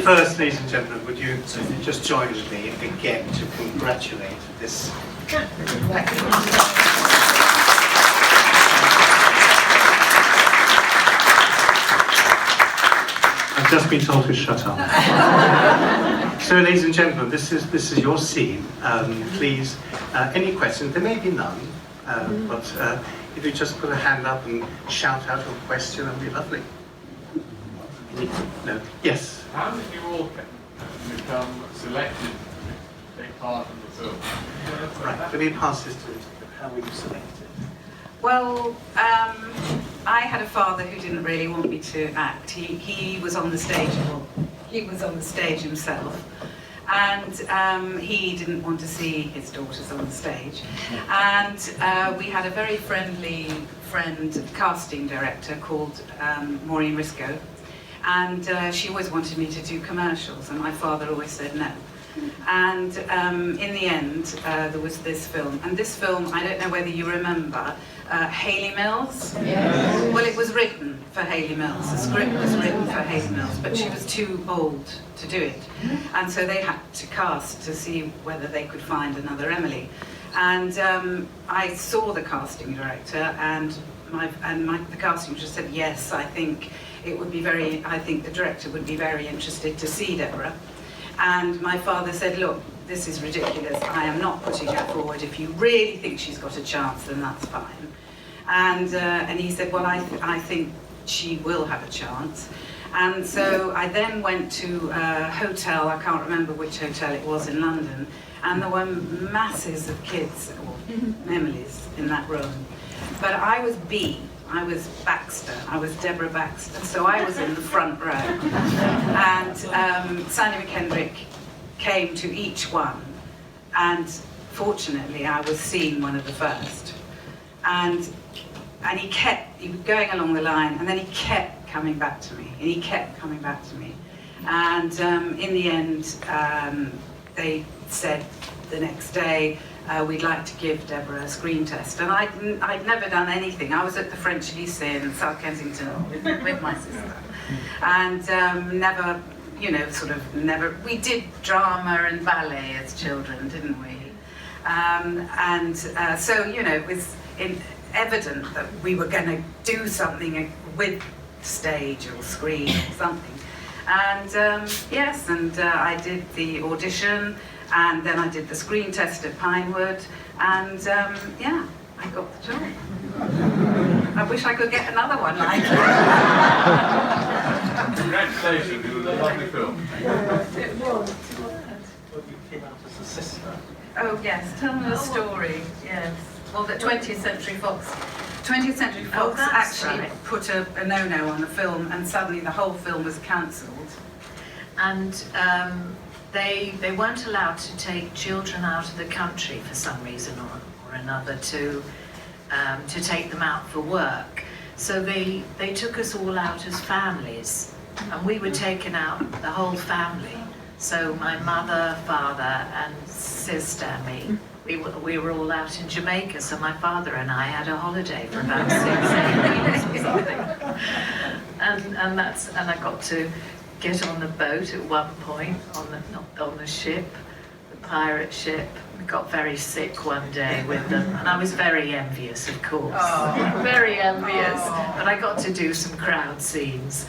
first, ladies and gentlemen, would you just join with me again to congratulate this. I've just been told to shut up. So, ladies and gentlemen, this is your scene. Please, any questions? There may be none, but if you just put a hand up and shout out your question, that'd be lovely. No. Yes. How did you all become selected to take part in the film? Right. Let me pass this to how were you selected? Well, I had a father who didn't really want me to act. He was on the stage. Well, he was on the stage himself, and he didn't want to see his daughters on the stage. And we had a very friendly casting director called Maureen Risco, and she always wanted me to do commercials, and my father always said no. And in the end, there was this film, and this film, I don't know whether you remember, Hayley Mills. Yes. Well, it was written for Hayley Mills. The script was written for Hayley Mills, but she was too old to do it, and so they had to cast to see whether they could find another Emily. And I saw the casting director, and the casting director said, yes, I think it would be I think the director would be very interested to see Deborah. And my father said, look, this is ridiculous. I am not putting her forward. If you really think she's got a chance, then that's fine. And he said, well, I think she will have a chance. And so I then went to a hotel, I can't remember which hotel it was in London, and there were masses of kids, or Emily's, in that room. But I was B. I was Baxter, I was Deborah Baxter, so I was in the front row. And Sandy McKendrick came to each one, and fortunately I was seen one of the first. And he was going along the line, and then he kept coming back to me, and he kept coming back to me. And in the end, they said the next day, we'd like to give Deborah a screen test. And I'd never done anything. I was at the French Lycée in South Kensington with my sister. And never, we did drama and ballet as children, didn't we? So, it was evident that we were going to do something with stage or screen or something. And yes, and I did the audition, and then I did the screen test at Pinewood, and yeah, I got the job. I wish I could get another one like it. Congratulations, it was a lovely film. It was. Well, you came out as a sister. Oh yes, tell me a story, yes. Well, the 20th Century Fox actually put a no-no on the film, and suddenly the whole film was cancelled. And they weren't allowed to take children out of the country for some reason or another to take them out for work. So they took us all out as families, and we were taken out, the whole family. So my mother, father, and sister, me, we were all out in Jamaica. So my father and I had a holiday for about 6-8 weeks or something. And I got to get on the boat at one point on the ship, the pirate ship. We got very sick one day with them, and I was very envious, of course. Oh. Very envious. Oh. But I got to do some crowd scenes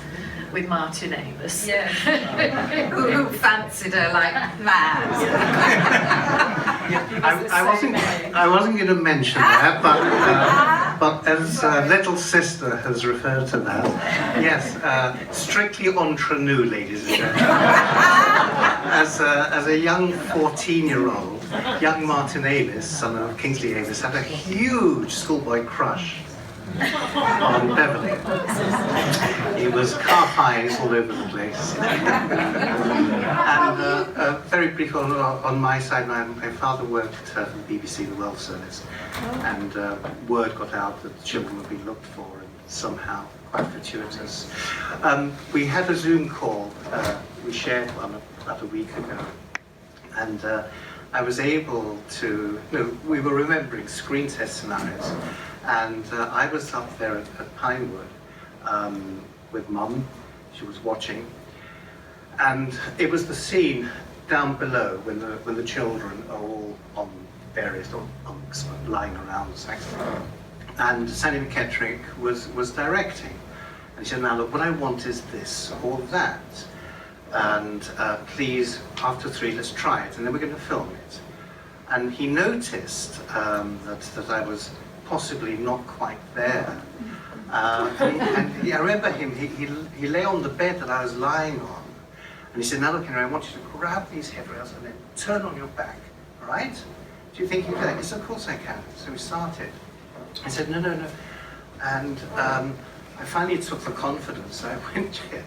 with Martin Amis. Yeah. who fancied her like mad. I wasn't going to mention that, but as little sister has referred to that, yes, strictly entre nous, ladies and gentlemen. As a young 14-year-old, young Martin Amis, son of Kingsley Amis, had a huge schoolboy crush on Beverly. He was calf highs all over the place. And very briefly on my side, my father worked for the BBC, the World Service, and word got out that the children would be looked for, and somehow, quite fortuitous. We had a Zoom call, we shared one about a week ago, and I was able to, we were remembering screen test scenarios, and I was up there at Pinewood with Mum. She was watching, And it was the scene down below when the children are all on various bunks lying around the saxophone. And Sandy McKettrick was directing. And he said, now look, what I want is this or that. And please, after 3, let's try it, and then we're going to film it. And he noticed that I was possibly not quite there. I remember him, he lay on the bed that I was lying on, and he said, now look, Henry, I want you to grab these headrails and then turn on your back, all right? Do you think you can? He said, of course I can. So we started. I said, no, no, no. And I finally took the confidence, so I went to him,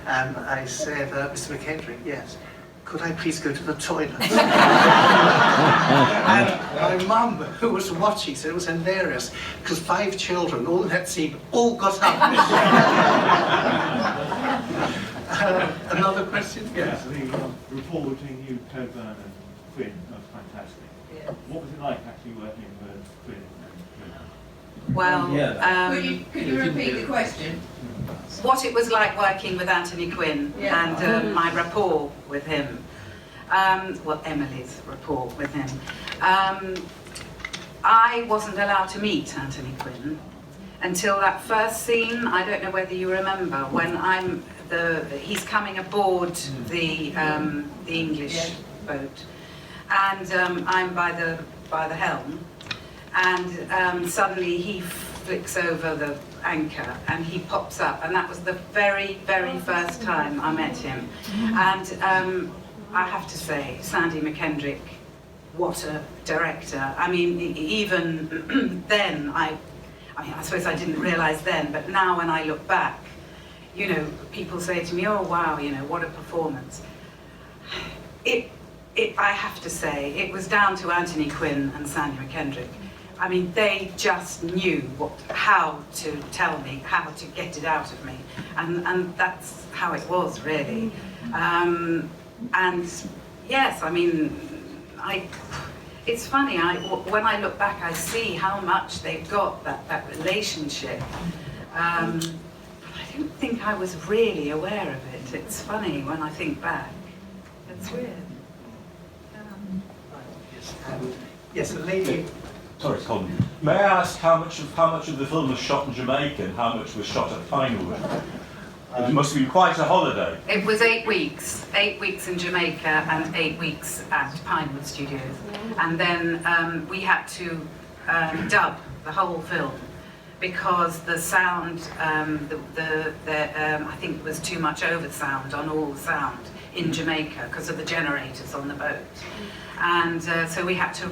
and I said, Mr. McKendrick, yes, could I please go to the toilet? And my mum, who was watching, said it was hilarious, because 5 children, all in that scene, all got up. Another question? Yes. The rapport between you, Coburn, and Quinn was fantastic. Yeah. What was it like actually working with Quinn and Quinn? Well, Could you repeat the question? what it was like working with Anthony Quinn and my rapport with him. Well, Emily's rapport with him. I wasn't allowed to meet Anthony Quinn until that first scene. I don't know whether you remember, when he's coming aboard the English boat, and I'm by the helm, and suddenly he flicks over the anchor and he pops up, and that was the very, very first time I met him. And I have to say, Sandy McKendrick, what a director. I mean, even then, I suppose I didn't realise then, but now when I look back, you know, people say to me, oh wow, you know, what a performance. I have to say, it was down to Anthony Quinn and Sandy McKendrick. I mean, they just knew how to tell me, how to get it out of me. And that's how it was, really. And yes, I mean, it's funny, when I look back, I see how much they've got, that relationship. I don't think I was really aware of it. It's funny when I think back. It's weird. Yes, a lady. Sorry, Colin. May I ask how much of the film was shot in Jamaica and how much was shot at Pinewood? It must have been quite a holiday. It was 8 weeks. 8 weeks in Jamaica and 8 weeks at Pinewood Studios. And then we had to dub the whole film because the sound, I think there was too much oversound on all the sound in Jamaica because of the generators on the boat. And so we had to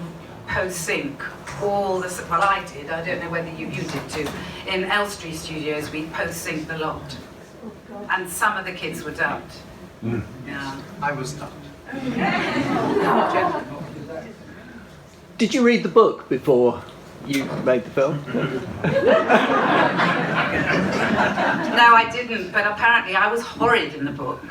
post-sync all the, well I did, I don't know whether you did too. In Elstree Studios we post-synced the lot. And some of the kids were dubbed. Mm. Yeah. I was dubbed. Did you read the book before you made the film? No, I didn't, but apparently I was horrid in the book.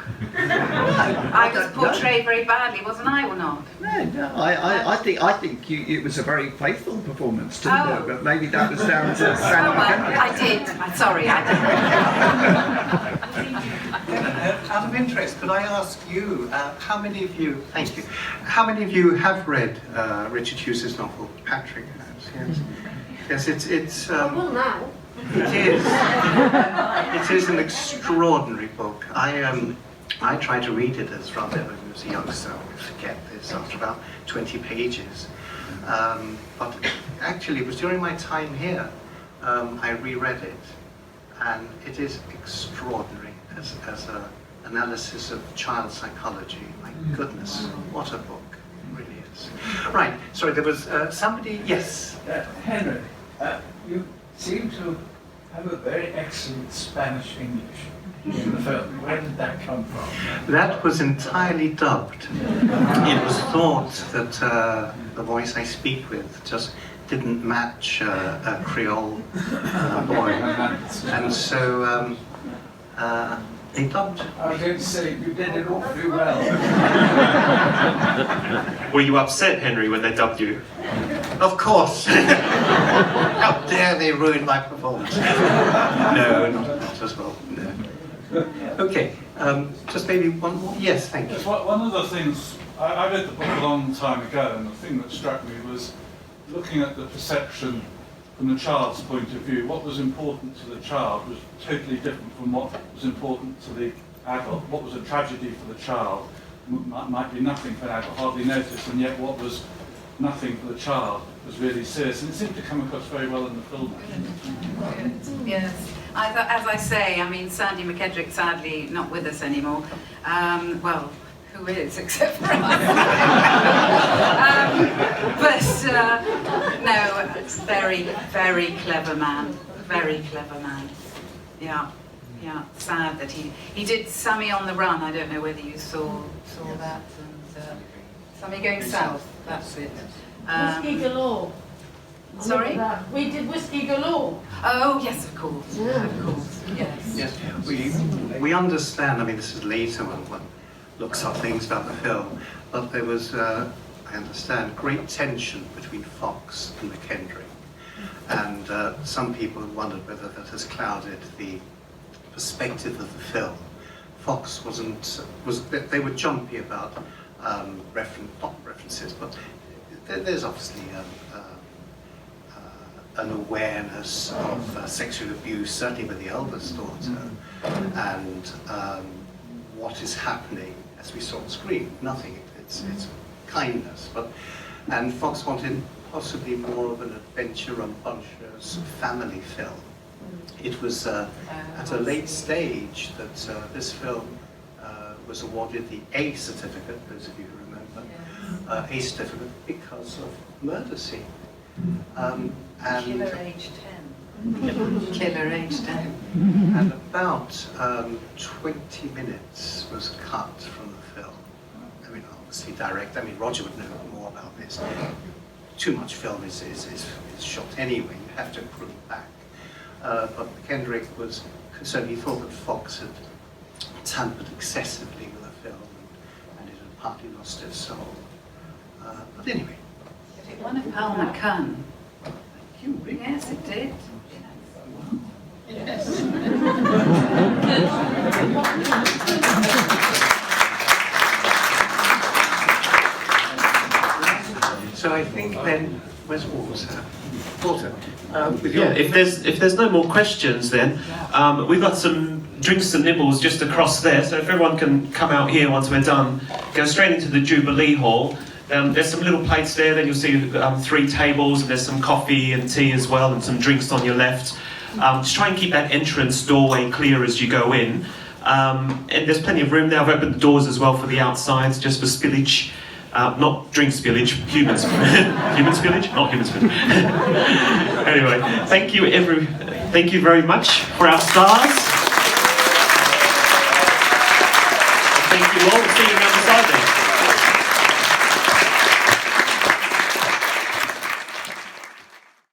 I was portrayed very badly, wasn't I, or not? No, I think it was a very faithful performance to the book, but maybe that was down to Sandy McKendrick. I did. Sorry, I did. Out of interest, could I ask you, how many of you, thank you, how many of you have read Richard Hughes' novel, Patrick has? Yes, it's Well, now. It is an extraordinary book. I tried to read it as rather when I was a youngster. I forget this after about 20 pages. But actually, it was during my time here I reread it, and it is extraordinary as an analysis of child psychology. My goodness, what a book! It really is. Right. Sorry, there was somebody. Yes. Henry, you seem to have a very excellent Spanish English in the film. Where did that come from? That was entirely dubbed. It was thought that the voice I speak with just didn't match a Creole boy, and so they dubbed. I was going to say, you did it awfully well. Were you upset, Henry, when they dubbed you? Of course. How dare they ruin my performance? No, not as well. No. Okay, just maybe one more. Yes, thank you. Yes, one of the things, I read the book a long time ago, and the thing that struck me was looking at the perception from the child's point of view. What was important to the child was totally different from what was important to the adult. What was a tragedy for the child might be nothing for an adult, hardly notice, and yet what was nothing for the child was really serious. And it seemed to come across very well in the film. Good. Yes. As I say, I mean, Sandy McKedrick sadly not with us anymore. Well, who is except for us? No, very, very clever man. Very clever man. Yeah. Yeah, sad that he did Sammy on the Run. I don't know whether you saw that. And Sammy Going South. That's it. Whiskey Galore. Sorry? We did Whiskey Galore. Oh yes, of course. Yeah. Of course. Yes. Yes. We understand. I mean, this is later when one looks up things about the film, but there was, I understand, great tension between Fox and McKendrick, and some people have wondered whether that has clouded the perspective of the film. Fox they were jumpy about not references, but there's obviously an awareness of sexual abuse, certainly with the eldest daughter, and what is happening as we saw on screen. Nothing. It's kindness, and Fox wanted possibly more of an adventure, rambunctious family film. It was at a late stage that this film was awarded the A certificate, those of you who remember, A certificate because of murder scene. And Killer age 10. Killer age 10. And about 20 minutes was cut from the film. I mean, obviously Roger would know more about this. Too much film is shot anyway, you have to prune back. But McKendrick was concerned. He thought that Fox had tampered excessively with the film and it had partly lost its soul. But anyway. It won a Palmer Cun. Thank you, really? Yes, it did. Yes. So I think then, where's Walter? Walter, Yeah, if there's no more questions, then we've got some drinks and nibbles just across there. So if everyone can come out here once we're done, go straight into the Jubilee Hall. There's some little plates there. Then you'll see 3 tables, and there's some coffee and tea as well, and some drinks on your left. Just try and keep that entrance doorway clear as you go in. And there's plenty of room there. I've opened the doors as well for the outsides, just for spillage. Not drink spillage, human spillage. Human spillage? Not human spillage. Anyway, thank you very much for our stars.